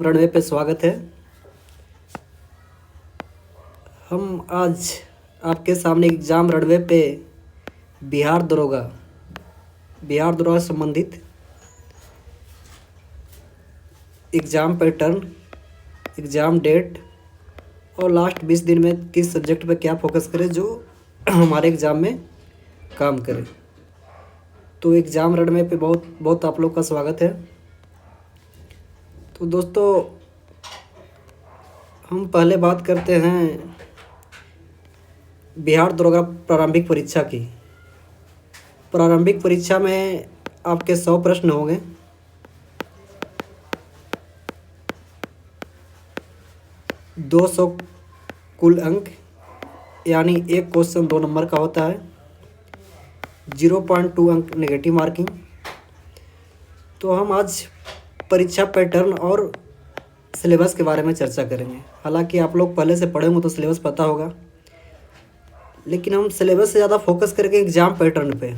Runway पे स्वागत है। हम आज आपके सामने एग्ज़ाम रनवे पे बिहार दरोगा से संबंधित एग्ज़ाम पैटर्न, एग्ज़ाम डेट और लास्ट 20 दिन में किस सब्जेक्ट पे क्या फोकस करें जो हमारे एग्ज़ाम में काम करे। तो एग्ज़ाम रनवे पे बहुत आप लोग का स्वागत है। तो दोस्तों, हम पहले बात करते हैं बिहार दरोगा प्रारंभिक परीक्षा की। प्रारंभिक परीक्षा में आपके 100 प्रश्न होंगे। दो 200 कुल अंक, यानी एक क्वेश्चन 2 नंबर का होता है। 0.2 अंक नेगेटिव मार्किंग। तो हम आज परीक्षा पैटर्न और सिलेबस के बारे में चर्चा करेंगे। हालांकि आप लोग पहले से पढ़े होंगे तो सिलेबस पता होगा, लेकिन हम सिलेबस से ज़्यादा फोकस करेंगे एग्ज़ाम पैटर्न पे।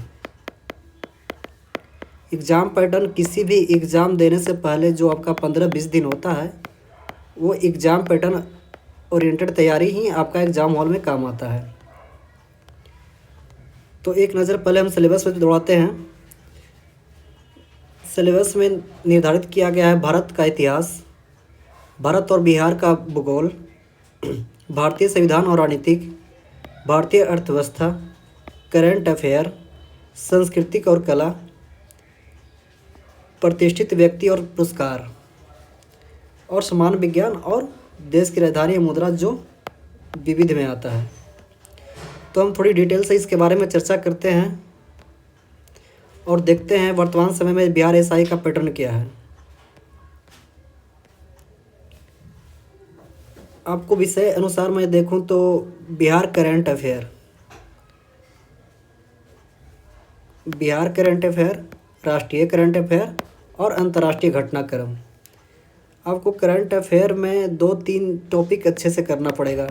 एग्ज़ाम पैटर्न किसी भी एग्ज़ाम देने से पहले जो आपका 15-20 दिन होता है, वो एग्ज़ाम पैटर्न ओरिएंटेड तैयारी ही आपका एग्ज़ाम हॉल में काम आता है। तो एक नज़र पहले हम सिलेबस पे दौड़ाते हैं। सिलेबस में निर्धारित किया गया है भारत का इतिहास, भारत और बिहार का भूगोल, भारतीय संविधान और राजनीतिक, भारतीय अर्थव्यवस्था, करंट अफेयर, सांस्कृतिक और कला, प्रतिष्ठित व्यक्ति और पुरस्कार, और समान विज्ञान और देश की राजधानी मुद्रा जो विविध में आता है। तो हम थोड़ी डिटेल से इसके बारे में चर्चा करते हैं और देखते हैं वर्तमान समय में बिहार एसआई का पैटर्न क्या है। आपको विषय अनुसार मैं देखूं तो बिहार करंट अफेयर, राष्ट्रीय करंट अफेयर और अंतर्राष्ट्रीय घटनाक्रम। आपको करंट अफेयर में 2-3 टॉपिक अच्छे से करना पड़ेगा।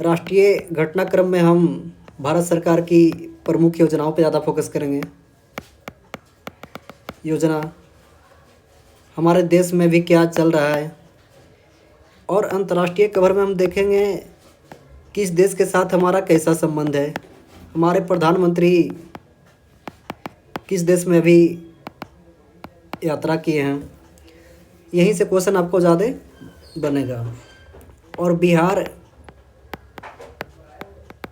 राष्ट्रीय घटनाक्रम में हम भारत सरकार की प्रमुख योजनाओं पर ज़्यादा फोकस करेंगे। योजना हमारे देश में भी क्या चल रहा है, और अंतर्राष्ट्रीय कवर में हम देखेंगे किस देश के साथ हमारा कैसा संबंध है, हमारे प्रधानमंत्री किस देश में अभी यात्रा किए हैं। यहीं से क्वेश्चन आपको ज़्यादा बनेगा। और बिहार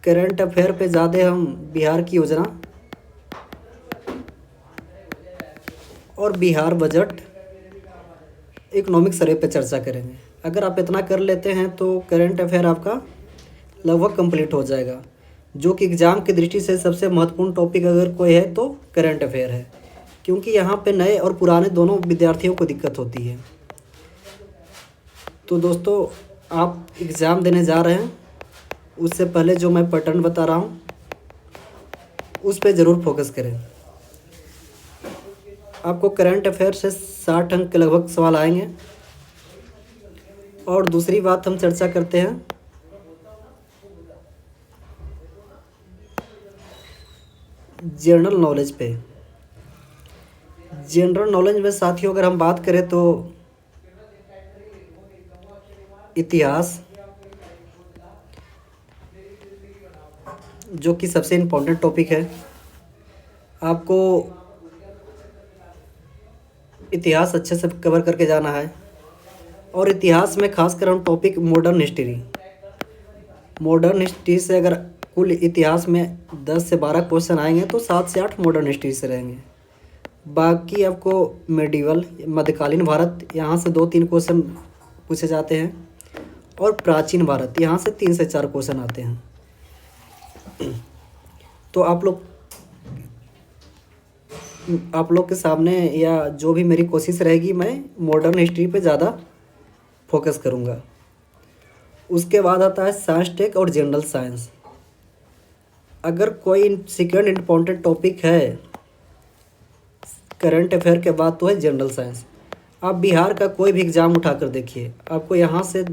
करंट अफेयर पे ज़्यादा हम बिहार की योजना और बिहार बजट, इकोनॉमिक सर्वे पे चर्चा करेंगे। अगर आप इतना कर लेते हैं तो करंट अफेयर आपका लगभग कंप्लीट हो जाएगा, जो कि एग्ज़ाम की दृष्टि से सबसे महत्वपूर्ण टॉपिक अगर कोई है तो करंट अफेयर है, क्योंकि यहाँ पे नए और पुराने दोनों विद्यार्थियों को दिक्कत होती है। तो दोस्तों, आप एग्ज़ाम देने जा रहे हैं, उससे पहले जो मैं पैटर्न बता रहा हूँ उस पर ज़रूर फोकस करें। आपको करंट अफेयर से 60 अंक के लगभग सवाल आएंगे। और दूसरी बात हम चर्चा करते हैं जनरल नॉलेज पे। जनरल नॉलेज में साथियों अगर हम बात करें तो इतिहास, जो कि सबसे इम्पोर्टेंट टॉपिक है। आपको इतिहास अच्छे से कवर करके जाना है। और इतिहास में खासकर हम टॉपिक मॉडर्न हिस्ट्री से अगर कुल इतिहास में 10 से 12 क्वेश्चन आएंगे तो 7 से 8 मॉडर्न हिस्ट्री से रहेंगे। बाकी आपको मेडिवल, मध्यकालीन भारत, यहाँ से 2-3 क्वेश्चन पूछे जाते हैं, और प्राचीन भारत, यहाँ से 3 से 4 क्वेश्चन आते हैं। तो आप लोग के सामने, या जो भी मेरी कोशिश रहेगी, मैं मॉडर्न हिस्ट्री पे ज़्यादा फोकस करूँगा। उसके बाद आता है साइंस टेक और जनरल साइंस। अगर कोई सेकंड इम्पोर्टेंट टॉपिक है करंट अफेयर के बाद तो है जनरल साइंस। आप बिहार का कोई भी एग्ज़ाम उठा कर देखिए, आपको यहाँ से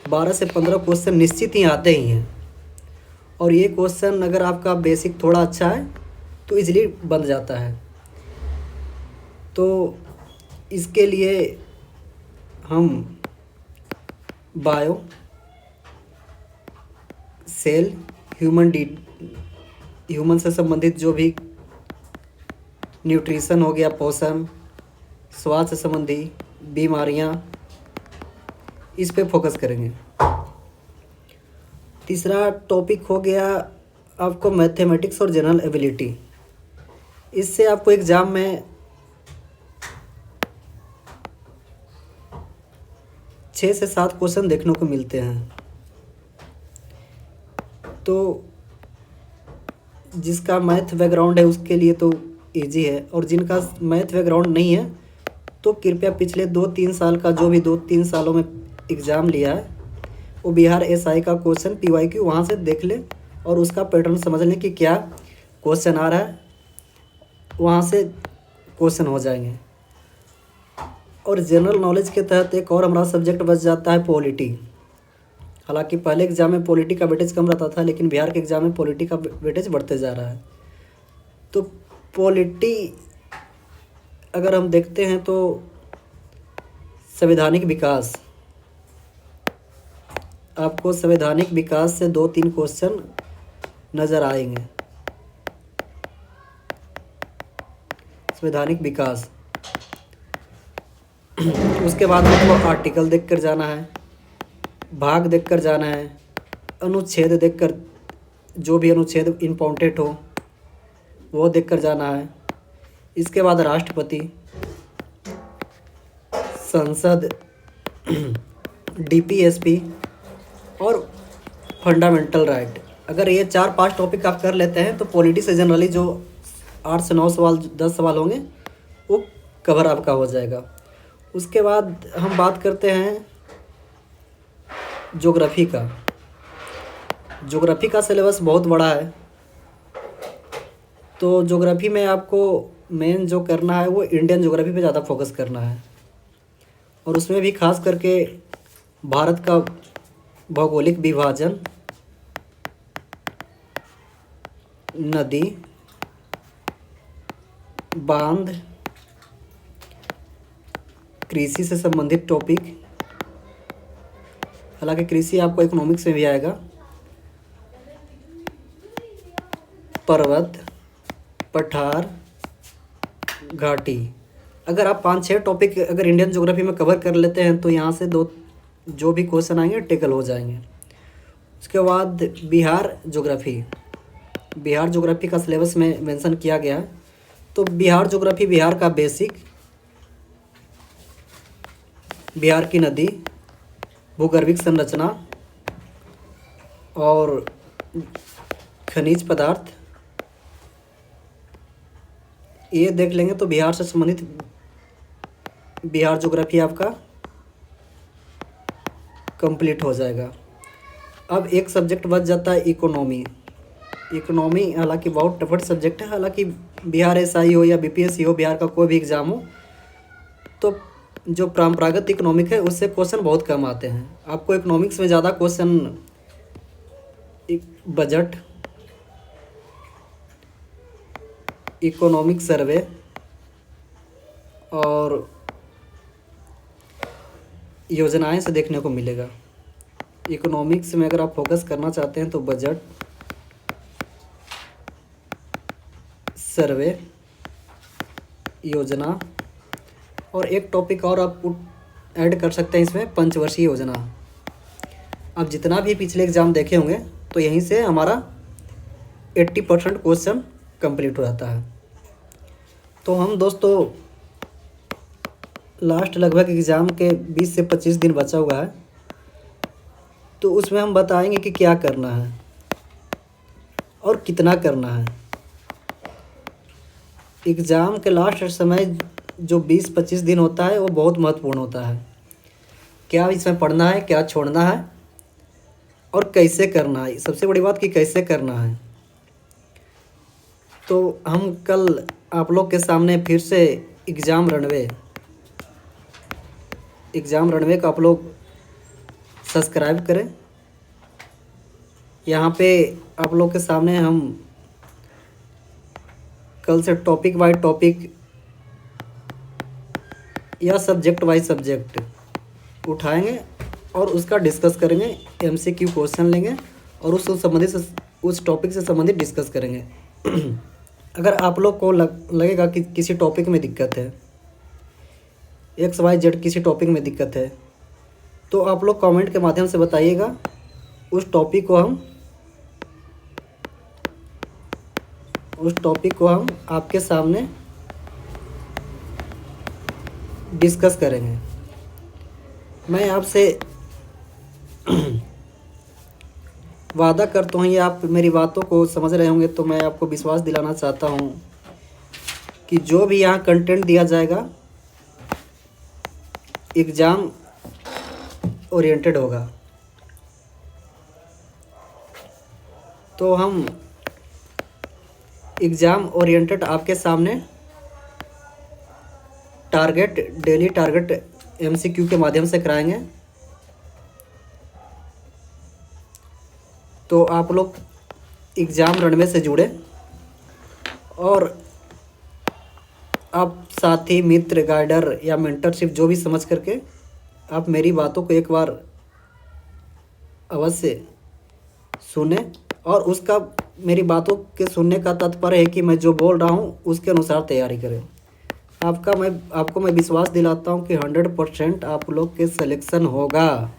12 से 15 क्वेश्चन निश्चित ही आते ही हैं। और ये क्वेश्चन अगर आपका बेसिक थोड़ा अच्छा है तो इजीली बन जाता है। तो इसके लिए हम बायो, सेल, ह्यूमन से संबंधित जो भी न्यूट्रिशन हो गया, पोषण, स्वास्थ्य संबंधी बीमारियां, इस पे फोकस करेंगे। तीसरा टॉपिक हो गया आपको मैथमेटिक्स और जनरल एबिलिटी। इससे आपको एग्ज़ाम में 6 से 7 क्वेश्चन देखने को मिलते हैं। तो जिसका मैथ बैकग्राउंड है उसके लिए तो इजी है, और जिनका मैथ बैकग्राउंड नहीं है तो कृपया पिछले 2-3 साल का जो भी 2-3 सालों में एग्ज़ाम लिया है वो बिहार एसआई का क्वेश्चन PYQ वहाँ से देख ले और उसका पैटर्न समझ लें कि क्या क्वेश्चन आ रहा है, वहाँ से क्वेश्चन हो जाएंगे। और जनरल नॉलेज के तहत एक और हमारा सब्जेक्ट बच जाता है पॉलिटी। हालांकि पहले एग्ज़ाम में पॉलिटी का वेटेज कम रहता था, लेकिन बिहार के एग्ज़ाम में पॉलिटी का वेटेज बढ़ते जा रहा है। तो पॉलिटी अगर हम देखते हैं तो संवैधानिक विकास, आपको संवैधानिक विकास से 2-3 क्वेश्चन नज़र आएंगे। संवैधानिक विकास, उसके बाद हमको आर्टिकल देख कर जाना है, भाग देख कर जाना है, अनुच्छेद देख कर, जो भी अनुच्छेद इम्पोर्टेंट हो वो देख कर जाना है। इसके बाद राष्ट्रपति, संसद, DPSP और फंडामेंटल राइट। अगर ये 4-5 टॉपिक आप कर लेते हैं तो पॉलिटी से जनरली जो 8 से 9 सवाल 10 सवाल होंगे वो कवर आपका हो जाएगा। उसके बाद हम बात करते हैं ज्योग्राफी का। ज्योग्राफी का सिलेबस बहुत बड़ा है, तो ज्योग्राफी में आपको मेन जो करना है वो इंडियन ज्योग्राफी पे ज़्यादा फोकस करना है, और उसमें भी खास करके भारत का भौगोलिक विभाजन, नदी, बांध, कृषि से संबंधित टॉपिक। हालांकि कृषि आपको इकोनॉमिक्स में भी आएगा, पर्वत, पठार, घाटी। अगर आप 5-6 टॉपिक अगर इंडियन ज्योग्राफी में कवर कर लेते हैं तो यहाँ से जो भी क्वेश्चन आएंगे टेकल हो जाएंगे। उसके बाद बिहार ज्योग्राफी, बिहार ज्योग्राफी का सिलेबस में मेंशन किया गया है। तो बिहार ज्योग्राफी, बिहार का बेसिक, बिहार की नदी, भूगर्भिक संरचना और खनिज पदार्थ, ये देख लेंगे तो बिहार से संबंधित बिहार ज्योग्राफी आपका कंप्लीट हो जाएगा। अब एक सब्जेक्ट बच जाता है इकोनॉमी। इकोनॉमी हालांकि बहुत टफट सब्जेक्ट है, हालांकि बिहार एसआई हो या BPSC हो, बिहार का कोई भी एग्ज़ाम हो, तो जो परंपरागत इकोनॉमिक है उससे क्वेश्चन बहुत कम आते हैं। आपको इकोनॉमिक्स में ज़्यादा क्वेश्चन बजट, इकोनॉमिक सर्वे और योजनाएं से देखने को मिलेगा। इकोनॉमिक्स में अगर आप फोकस करना चाहते हैं तो बजट, सर्वे, योजना, और एक टॉपिक और आप ऐड कर सकते हैं इसमें, पंचवर्षीय योजना। अब जितना भी पिछले एग्ज़ाम देखे होंगे तो यहीं से हमारा 80% क्वेश्चन कंप्लीट हो जाता है। तो हम दोस्तों लास्ट लगभग एग्ज़ाम के 20 से 25 दिन बचा हुआ है, तो उसमें हम बताएंगे कि क्या करना है और कितना करना है। एग्ज़ाम के लास्ट समय जो 20-25 दिन होता है वो बहुत महत्वपूर्ण होता है। क्या इसमें पढ़ना है, क्या छोड़ना है और कैसे करना है। सबसे बड़ी बात कि कैसे करना है। तो हम कल आप लोग के सामने फिर से एग्ज़ाम रनवे का आप लोग सब्सक्राइब करें। यहाँ पे आप लोग के सामने हम कल से टॉपिक वाइज टॉपिक या सब्जेक्ट वाइज सब्जेक्ट उठाएंगे और उसका डिस्कस करेंगे। एमसीक्यू क्वेश्चन लेंगे और उस टॉपिक से संबंधित डिस्कस करेंगे। अगर आप लोग को लगेगा कि किसी टॉपिक में दिक्कत है, XYZ किसी टॉपिक में दिक्कत है, तो आप लोग कमेंट के माध्यम से बताइएगा। उस टॉपिक को हम आपके सामने डिस्कस करेंगे। मैं आपसे वादा करता हूँ, ये आप मेरी बातों को समझ रहे होंगे, तो मैं आपको विश्वास दिलाना चाहता हूँ कि जो भी यहाँ कंटेंट दिया जाएगा एग्ज़ाम ओरिएंटेड होगा। तो हम एग्ज़ाम ओरिएंटेड आपके सामने डेली टारगेट MCQ के माध्यम से कराएंगे। तो आप लोग एग्ज़ाम रनवे से जुड़े और आप साथी, मित्र, गाइडर या मेंटरशिप जो भी समझ करके आप मेरी बातों को एक बार अवश्य सुने। और उसका मेरी बातों के सुनने का तात्पर्य है कि मैं जो बोल रहा हूँ उसके अनुसार तैयारी करें। आपको मैं विश्वास दिलाता हूँ कि 100% आप लोग के सिलेक्शन होगा।